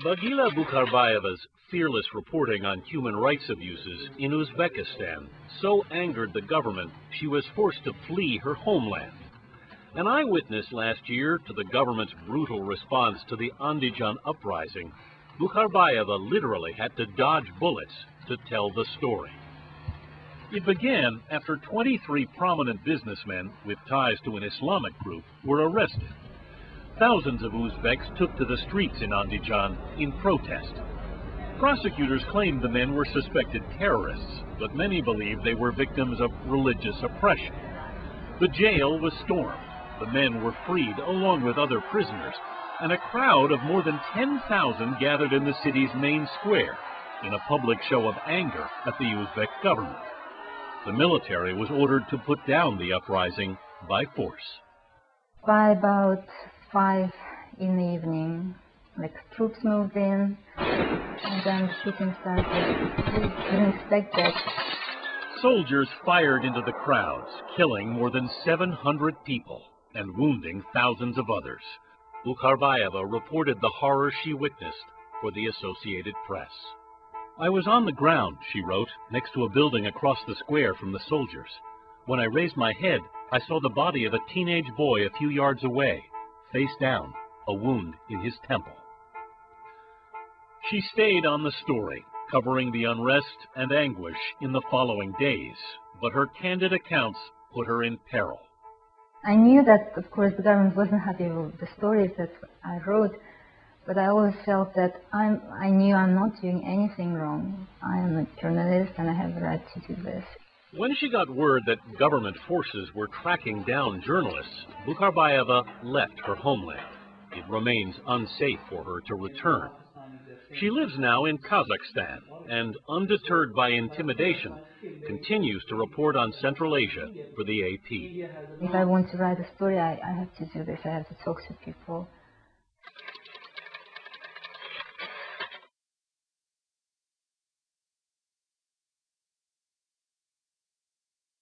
Bagila Bukharbayeva's fearless reporting on human rights abuses in Uzbekistan so angered the government she was forced to flee her homeland. An eyewitness last year to the government's brutal response to the Andijan uprising, Bukharbayeva literally had to dodge bullets to tell the story. It began after 23 prominent businessmen with ties to an Islamic group were arrested. Thousands of Uzbeks took to the streets in Andijan in protest. Prosecutors claimed the men were suspected terrorists, but many believed they were victims of religious oppression. The jail was stormed. The men were freed along with other prisoners, and a crowd of more than 10,000 gathered in the city's main square in a public show of anger at the Uzbek government. The military was ordered to put down the uprising by force. By about 5 in the evening, troops moved in, and then shooting started. We didn't expect that. Soldiers fired into the crowds, killing more than 700 people and wounding thousands of others. Bukharbayeva reported the horror she witnessed for the Associated Press. I was on the ground, she wrote, next to a building across the square from the soldiers. When I raised my head, I saw the body of a teenage boy a few yards away, face down, a wound in his temple. She stayed on the story, covering the unrest and anguish in the following days, but her candid accounts put her in peril. I knew that, of course, the government wasn't happy with the stories that I wrote, but I always felt that I knew I'm not doing anything wrong. I am a journalist and I have the right to do this. When she got word that government forces were tracking down journalists, Bukharbayeva left her homeland. It remains unsafe for her to return. She lives now in Kazakhstan and, undeterred by intimidation, continues to report on Central Asia for the AP. If I want to write a story, I have to do this. I have to talk to people.